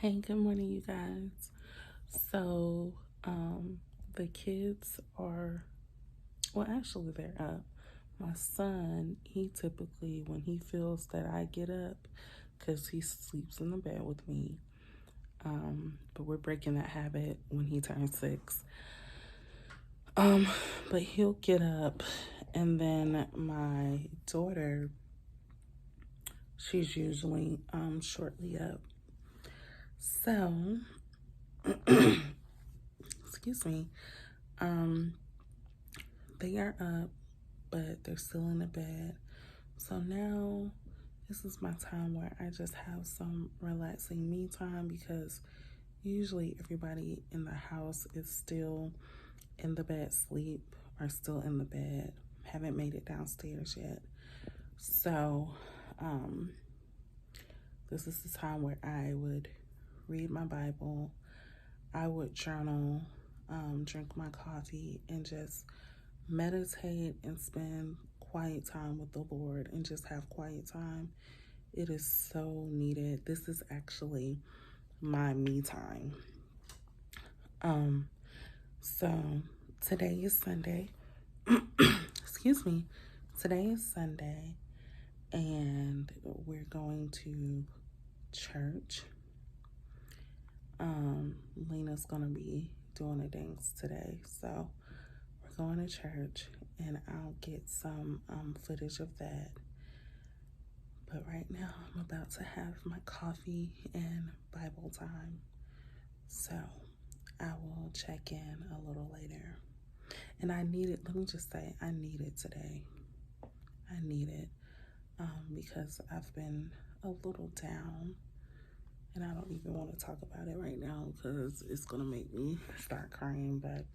Hey, good morning, you guys. So, the kids are, well, actually, they're up. My son, he typically, when he feels that I get up, because he sleeps in the bed with me, but we're breaking that habit when he turns 6. Um, but he'll get up, and then my daughter, she's usually shortly up. So, excuse me. They are up, but they're still in the bed. So now this is my time where I just have some relaxing me time, because usually everybody in the house is still in the bed sleep or still in the bed. Haven't made it downstairs yet. So this is the time where I would read my Bible, I would journal, drink my coffee, and just meditate and spend quiet time with the Lord and just have quiet time. It is so needed. This is actually my me time. So today is Sunday. Excuse me. Today is Sunday, and we're going to church. Lena's gonna be doing a dance today, so we're going to church, and I'll get some footage of that. But right now, I'm about to have my coffee and Bible time, so I will check in a little later. And I need it. Let me just say, I need it today. I need it because I've been a little down. And I don't even want to talk about it right now because it's going to make me start crying. But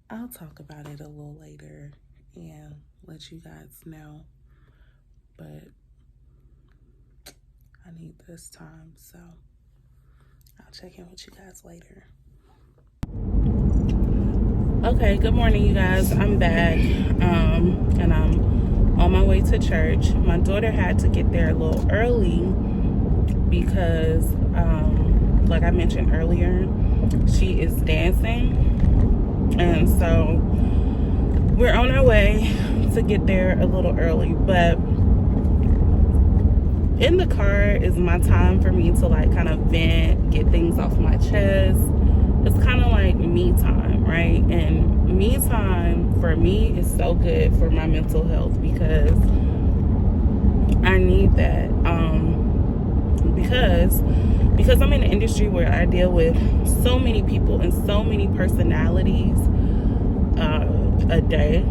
I'll talk about it a little later and let you guys know. But I need this time, so I'll check in with you guys later. Okay, good morning, you guys. I'm back, and I'm on my way to church. My daughter had to get there a little early because, like I mentioned earlier, she is dancing, and so we're on our way to get there a little early. But in the car is my time for me to like kind of vent, get things off my chest. It's kind of like me time, right? And me time for me is so good for my mental health because I need that. Because I'm in an industry where I deal with so many people and so many personalities a day.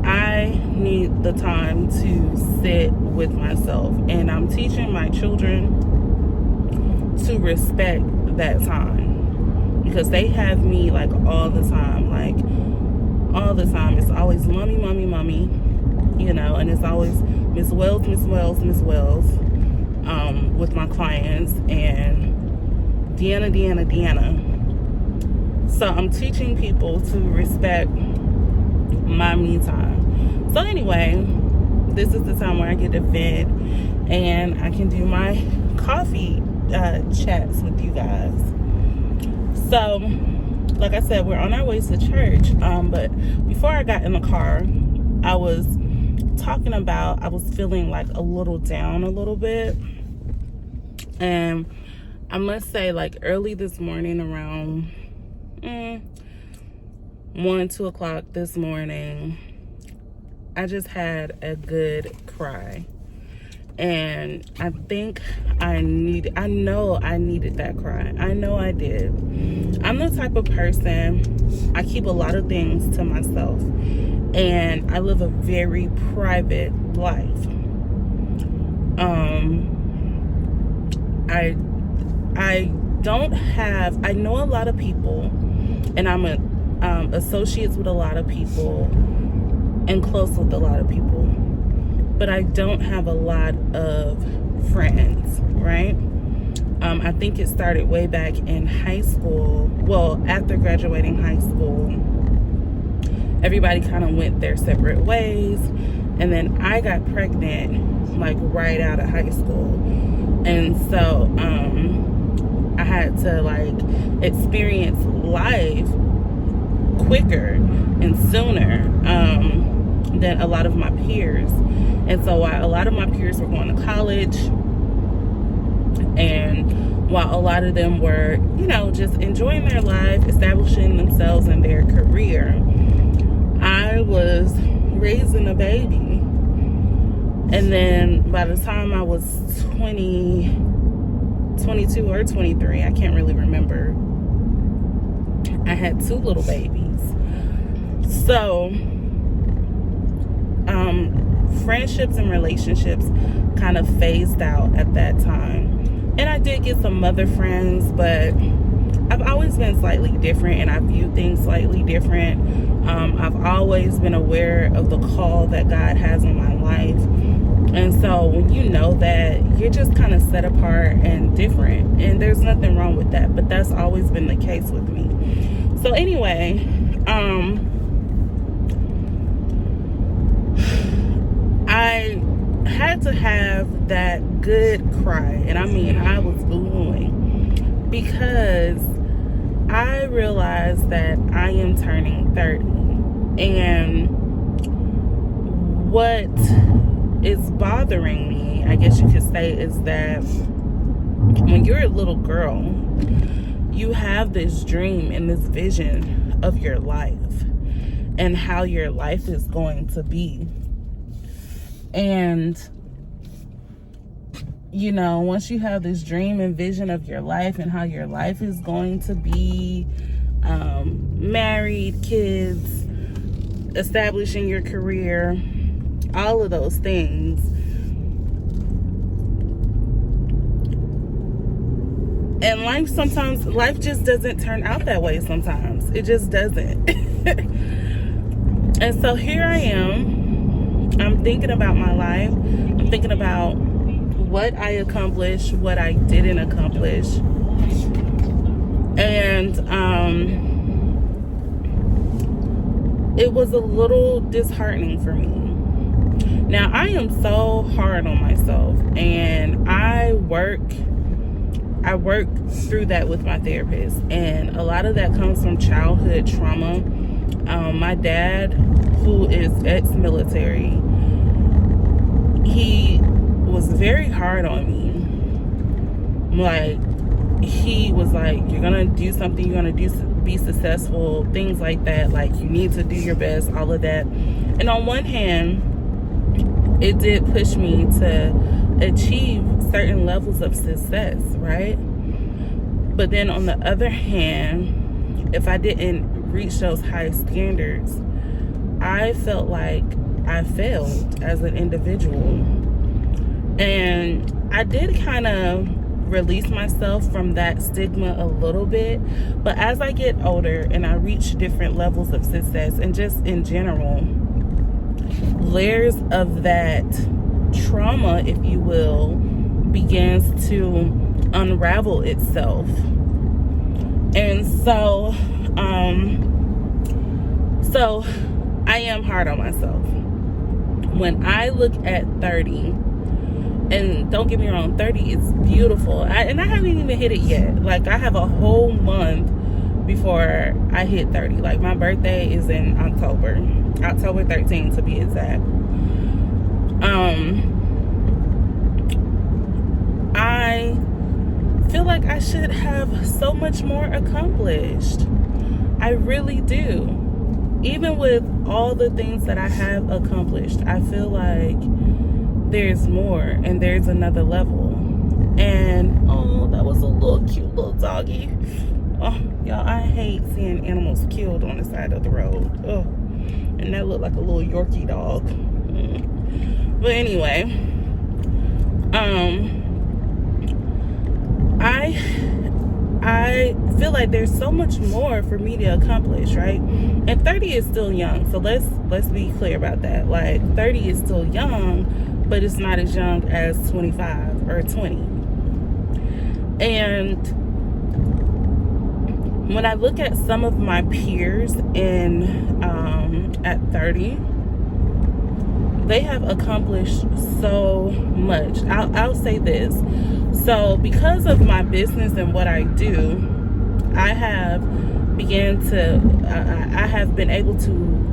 I need the time to sit with myself, and I'm teaching my children to respect that time because they have me like all the time. It's always mommy, mommy, mommy, and it's always Miss Wells, Miss Wells, Miss Wells, with my clients, and Deanna. So I'm teaching people to respect my me time. So anyway, this is the time where I get to vent and I can do my coffee chats with you guys. So like I said, we're on our way to church, but before I got in the car, I was talking about I was feeling like a little down a little bit, and I must say, like early this morning around 1-2 o'clock this morning, I just had a good cry. And I think I know I needed that cry. I know I did. I'm the type of person, I keep a lot of things to myself. And I live a very private life. I know a lot of people, and I'm associates with a lot of people and close with a lot of people, but I don't have a lot of friends, right? I think it started way back in high school. Well, after graduating high school, everybody kind of went their separate ways, and then I got pregnant like right out of high school. And so I had to like experience life quicker and sooner than a lot of my peers. And so while a lot of my peers were going to college, and while a lot of them were, you know, just enjoying their life, establishing themselves in their career, I was raising a baby. And then by the time I was 22 or 23, I can't really remember, I had 2 little babies. So friendships and relationships kind of phased out at that time. And I did get some mother friends, but I've always been slightly different, and I view things slightly different. I've always been aware of the call that God has on my life. And so when you know that, you're just kind of set apart and different. And there's nothing wrong with that. But that's always been the case with me. So anyway, I had to have that good cry. And I mean, I was boo-hooing, because I realized that I am turning 30. And what is bothering me, I guess you could say, is that when you're a little girl, you have this dream and this vision of your life and how your life is going to be. And, you know, once you have this dream and vision of your life and how your life is going to be, married, kids, establishing your career, all of those things, and life just doesn't turn out that way sometimes. It just doesn't. And so here I am. I'm thinking about my life. I'm thinking about what I accomplished, what I didn't accomplish. And it was a little disheartening for me. Now, I am so hard on myself, and I work through that with my therapist, and a lot of that comes from childhood trauma. My dad, who is ex-military, he was very hard on me. Like, he was like, you're gonna do something, you're gonna be successful, things like that, like you need to do your best, all of that. And on one hand, it did push me to achieve certain levels of success, right? But then on the other hand, if I didn't reach those high standards, I felt like I failed as an individual. And I did kind of release myself from that stigma a little bit. But as I get older and I reach different levels of success, and just in general, layers of that trauma, if you will, begins to unravel itself. And so I am hard on myself. When I look at 30, and don't get me wrong, 30 is beautiful. And I haven't even hit it yet. Like, I have a whole month before I hit 30. Like, my birthday is in October 13th to be exact. I feel like I should have so much more accomplished. I really do. Even with all the things that I have accomplished, I feel like there's more and there's another level. And oh, that was a little cute little doggy. Oh, y'all, I hate seeing animals killed on the side of the road. Oh, and that looked like a little Yorkie dog. But anyway, I feel like there's so much more for me to accomplish, right? And 30 is still young, so let's be clear about that. Like, 30 is still young, but it's not as young as 25 or 20. And when I look at some of my peers at 30, they have accomplished so much. I'll say this. So because of my business and what I do, I have been able to,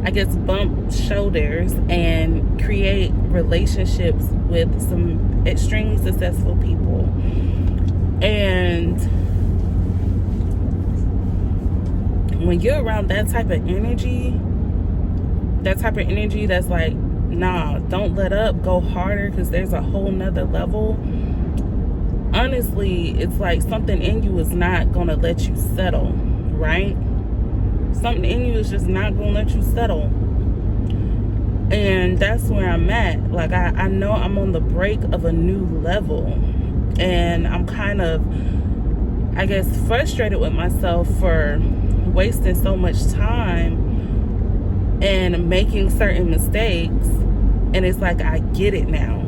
I guess, bump shoulders and create relationships with some extremely successful people. And when you're around that type of energy that's like, nah, don't let up, go harder, because there's a whole nother level. Honestly, it's like something in you is not gonna let you settle, right? Something in you is just not gonna let you settle. And that's where I'm at. Like, I know I'm on the brink of a new level, and I'm kind of, I guess, frustrated with myself for wasting so much time and making certain mistakes. And it's like, I get it now.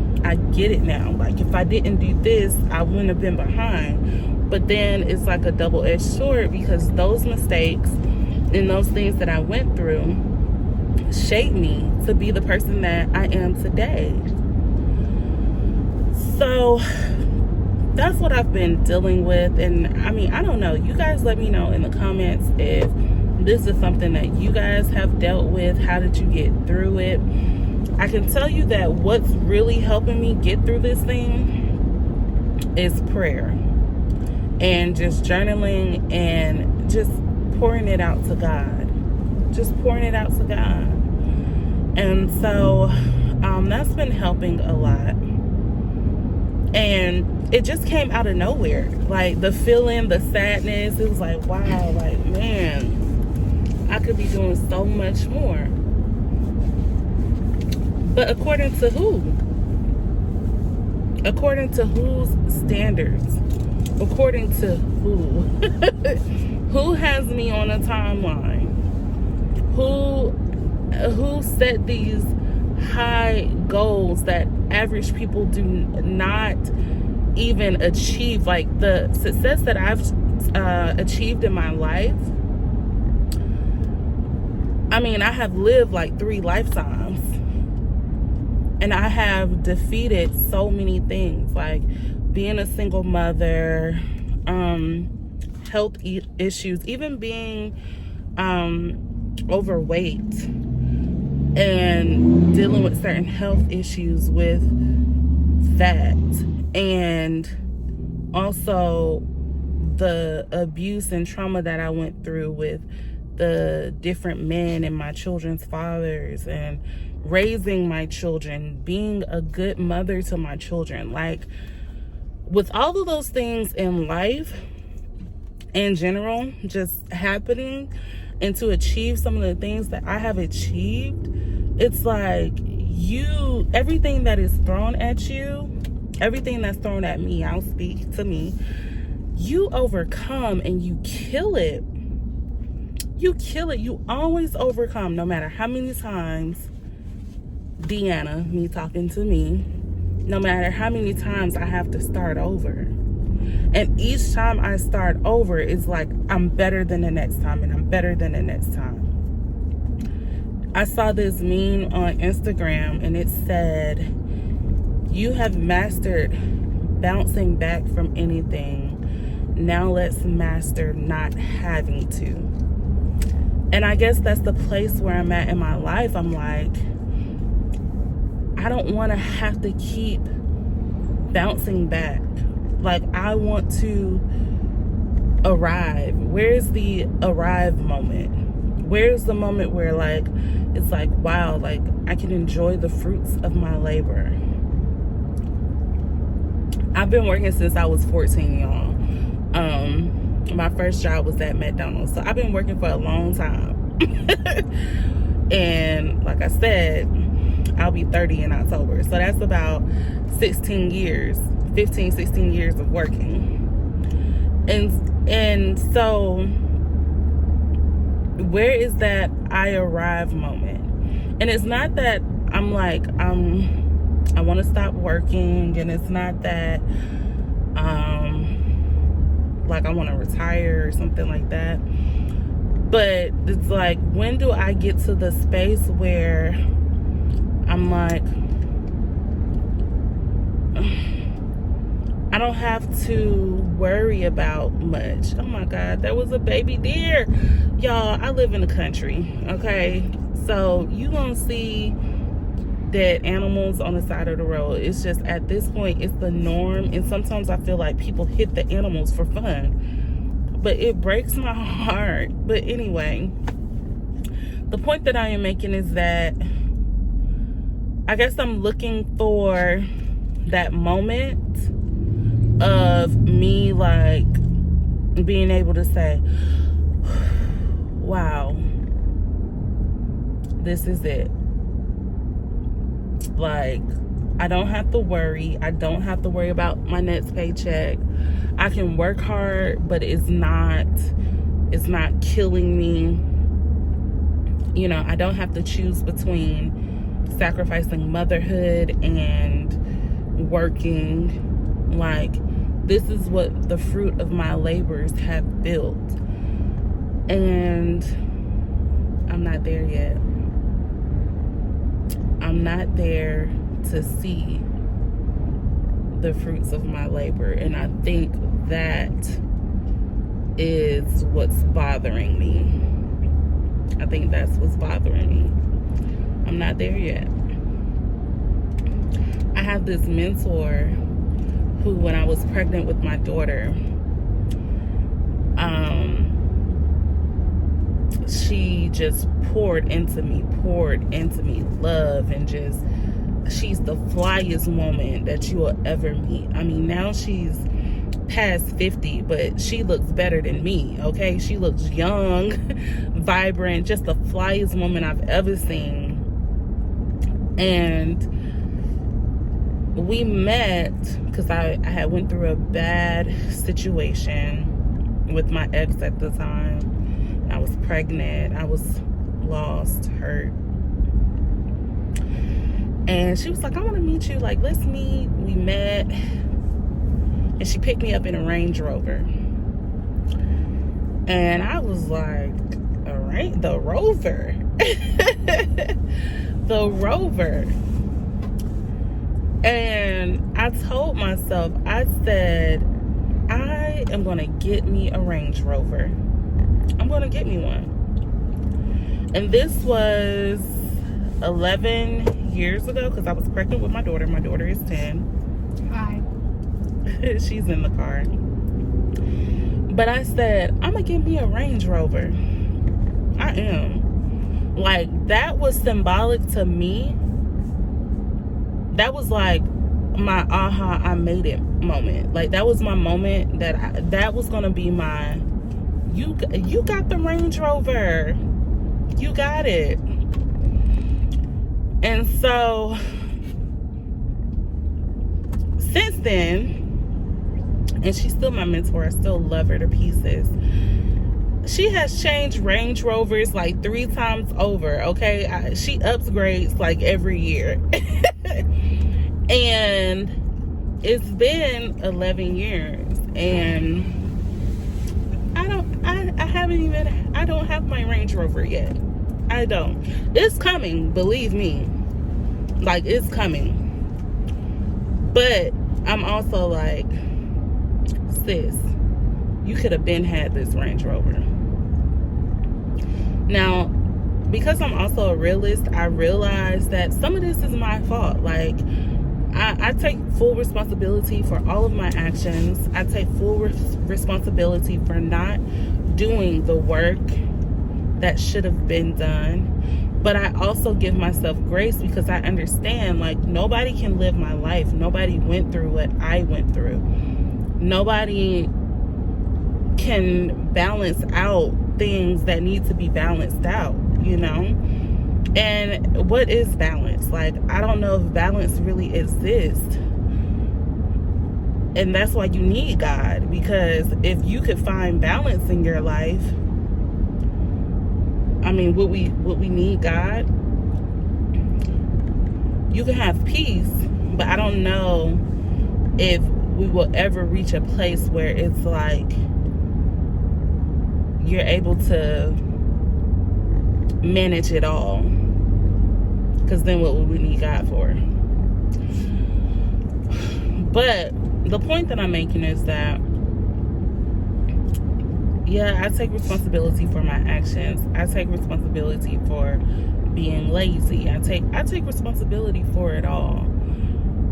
Like, if I didn't do this, I wouldn't have been behind. But then it's like a double-edged sword, because those mistakes and those things that I went through shaped me to be the person that I am today. So that's what I've been dealing with. And I mean, I don't know. You guys let me know in the comments if this is something that you guys have dealt with. How did you get through it? I can tell you that what's really helping me get through this thing is prayer and just journaling and just pouring it out to God. And so that's been helping a lot. And it just came out of nowhere. Like, the feeling, the sadness, it was like, wow, like, man, I could be doing so much more. But according to who? According to whose standards? According to who? Who has me on a timeline? Who set these high goals that average people do not even achieve? Like, the success that I've achieved in my life, I mean, I have lived like 3 lifetimes, and I have defeated so many things, like being a single mother, health issues, even being overweight and dealing with certain health issues with that, and also the abuse and trauma that I went through with the different men and my children's fathers, and raising my children, being a good mother to my children. Like, with all of those things in life in general just happening, and to achieve some of the things that I have achieved, it's like, everything that is thrown at you, everything that's thrown at me, I'll speak to me, you overcome and you kill it. You always overcome, no matter how many times, Deanna, me talking to me, no matter how many times I have to start over. And each time I start over, it's like, I'm better than the next time, and I'm better than the next time. I saw this meme on Instagram, and it said, you have mastered bouncing back from anything. Now let's master not having to. And I guess that's the place where I'm at in my life. I'm like, I don't want to have to keep bouncing back. Like, I want to arrive. Where's the arrive moment? Where's the moment where, like, it's like, wow, like, I can enjoy the fruits of my labor. I've been working since I was 14, y'all. My first job was at McDonald's. So I've been working for a long time. And like I said, I'll be 30 in October. So that's about 16 years, 15, 16 years of working. And so where is that I arrive moment? And it's not that I'm like, I want to stop working, and it's not that like I want to retire or something like that. But it's like, when do I get to the space where I'm like, I don't have to worry about much. Oh my God, there was a baby deer. Y'all, I live in the country, okay? So you gonna see dead animals on the side of the road. It's just, at this point, it's the norm. And sometimes I feel like people hit the animals for fun. But it breaks my heart. But anyway, the point that I am making is that I guess I'm looking for that moment of me like being able to say, wow, this is it. Like, I don't have to worry. I don't have to worry about my next paycheck. I can work hard, but it's not killing me. You know, I don't have to choose between sacrificing motherhood and working. Like, this is what the fruit of my labors have built. And I'm not there yet. I'm not there to see the fruits of my labor. And I think that is what's bothering me. I think that's what's bothering me. I'm not there yet. I have this mentor who, when I was pregnant with my daughter, she just poured into me love, and just, she's the flyest woman that you will ever meet. I mean, now she's past 50, but she looks better than me, okay? She looks young, vibrant, just the flyest woman I've ever seen. And we met because I had went through a bad situation with my ex at the time. I was pregnant. I was lost, hurt. And she was like, I want to meet you. Like, let's meet. We met. And she picked me up in a Range Rover. And I was like, all right, the Rover. The Rover. And I told myself, I said, I am going to get me a Range Rover. I'm going to get me one. And this was 11 years ago, because I was pregnant with my daughter. My daughter is 10. Hi. She's in the car. But I said, I'm going to get me a Range Rover. I am. Like, that was symbolic to me. That was like my aha, I made it moment. Like, that was my moment that was going to be my, you got the Range Rover. You got it. And so, since then, and she's still my mentor, I still love her to pieces. She has changed Range Rovers like 3 times over, okay? She upgrades like every year. And it's been 11 years, and I don't have my Range Rover yet. I don't. It's coming, believe me. Like, it's coming. But I'm also like, sis, you could have been had this Range Rover. Now, because I'm also a realist, I realize that some of this is my fault. Like, I take full responsibility for all of my actions. I take full responsibility for not doing the work that should have been done. But I also give myself grace, because I understand, like, nobody can live my life. Nobody went through what I went through. Nobody can balance out things that need to be balanced out, you know? And what is balance? Like, I don't know if balance really exists. And that's why you need God, because if you could find balance in your life, I mean, would we need God? You can have peace, but I don't know if we will ever reach a place where it's like you're able to manage it all. Because then what would we need God for? But the point that I'm making is that, yeah, I take responsibility for my actions. I take responsibility for being lazy. I take responsibility for it all.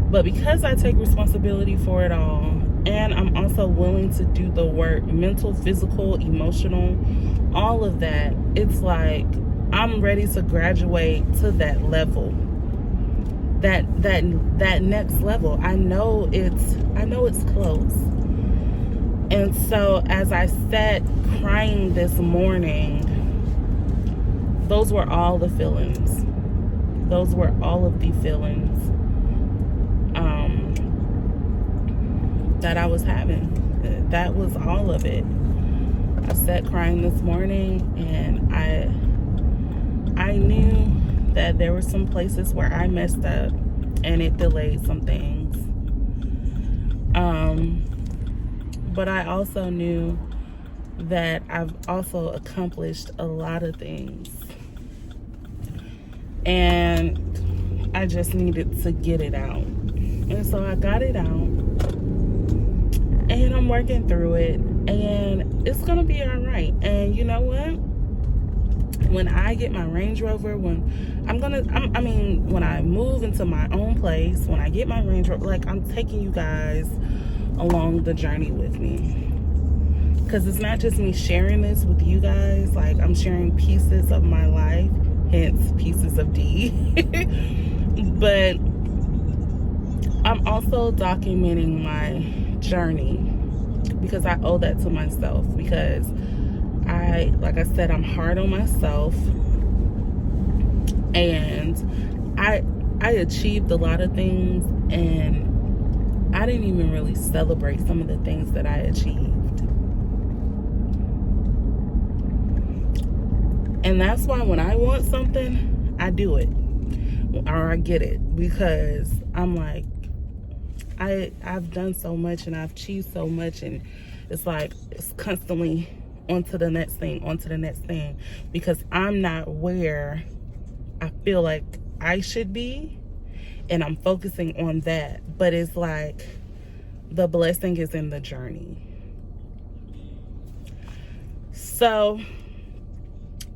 But because I take responsibility for it all, and I'm also willing to do the work, mental, physical, emotional, all of that, it's like I'm ready to graduate to that level. That next level. I know it's close. And so as I sat crying this morning, those were all the feelings. Those were all of the feelings that I was having. That was all of it. I sat crying this morning, and I knew that there were some places where I messed up and it delayed some things. But I also knew that I've also accomplished a lot of things. And I just needed to get it out. And so I got it out. And I'm working through it. And it's going to be all right. And you know what? When I get my Range Rover, when I move into my own place, when I get my Range Rover, like, I'm taking you guys along the journey with me. Because it's not just me sharing this with you guys, like, I'm sharing pieces of my life, hence pieces of D. But I'm also documenting my journey because I owe that to myself, because like I said, I'm hard on myself, and I achieved a lot of things, and I didn't even really celebrate some of the things that I achieved. And that's why when I want something, I do it, or I get it, because I'm like, I've done so much, and I've achieved so much, and it's like it's constantly on to the next thing, because I'm not where I feel like I should be, and I'm focusing on that. But it's like the blessing is in the journey. So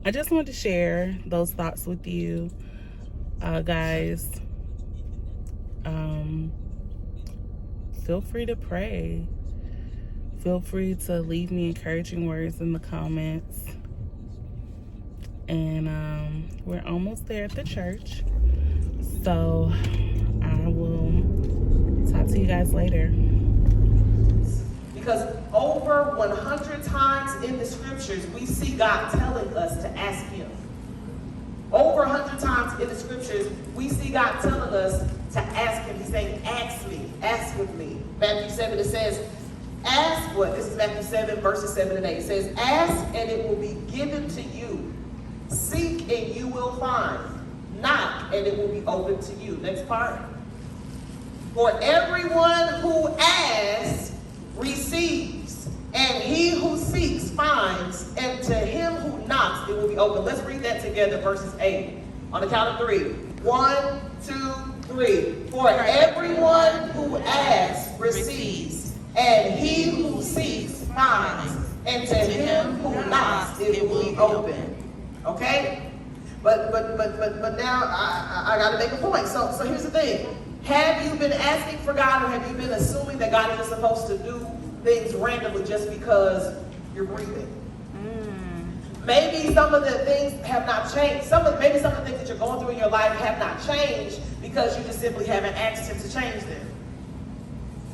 I just wanted to share those thoughts with you guys. Feel free to pray. Feel free to leave me encouraging words in the comments. And we're almost there at the church. So I will talk to you guys later. Because over 100 times in the scriptures, we see God telling us to ask him. Over 100 times in the scriptures, we see God telling us to ask him. He's saying, ask me, ask with me. Matthew 7, it says, ask what? This is Matthew 7, verses 7 and 8. It says, ask and it will be given to you. Seek and you will find. Knock and it will be open to you. Next part. For everyone who asks receives, and he who seeks finds, and to him who knocks it will be open. Let's read that together, verses 8. On the count of 3. 1, 2, 3. For everyone who asks receives, and he who seeks finds, and to him who knocks it will be open. Okay? But now I got to make a point. So here's the thing. Have you been asking for God, or have you been assuming that God is supposed to do things randomly just because you're breathing? Maybe some of the things have not changed. Maybe some of the things that you're going through in your life have not changed because you just simply haven't asked him to change them.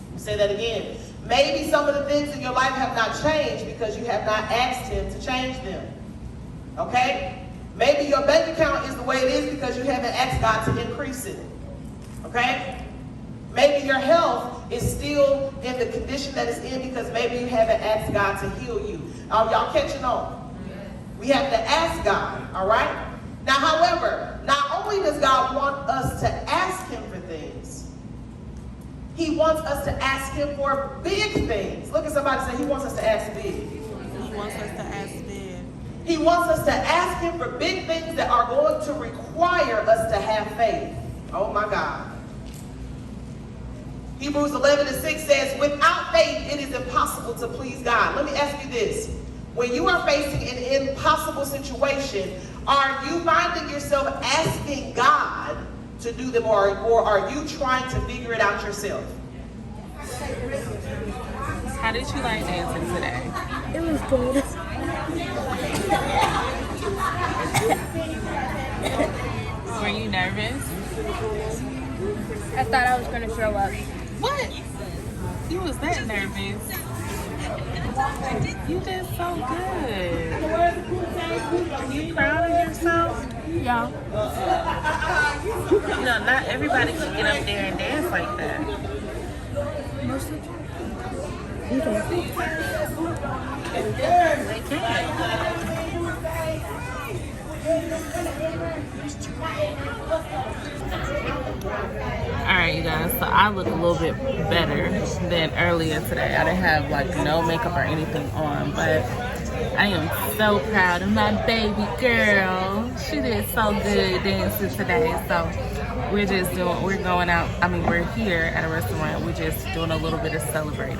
Let me say that again. Maybe some of the things in your life have not changed because you have not asked him to change them. Okay? Maybe your bank account is the way it is because you haven't asked God to increase it. Okay? Maybe your health is still in the condition that it's in because maybe you haven't asked God to heal you. Y'all catching on? We have to ask God, all right? Now, however, not only does God want us to ask him for things, he wants us to ask him for big things. Look at somebody say he wants us to ask big. He wants us to ask big. He wants us to ask him for big things that are going to require us to have faith. Oh my God. Hebrews 11:6 says, without faith, it is impossible to please God. Let me ask you this. When you are facing an impossible situation, are you finding yourself asking God to do them, or are you trying to figure it out yourself? How did you like dancing today? It was good. Were you nervous? I thought I was going to throw up. What? You was that nervous? You did so good. Are you proud of yourself? Yeah. You know, not everybody can get up there and dance like that. Okay. They can. Alright, you guys, so I look a little bit better than earlier today. I didn't have like no makeup or anything on, but I am so proud of my baby girl. She did so good dancing today. So we're going out. I mean, we're here at a restaurant. We're just doing a little bit of celebrating.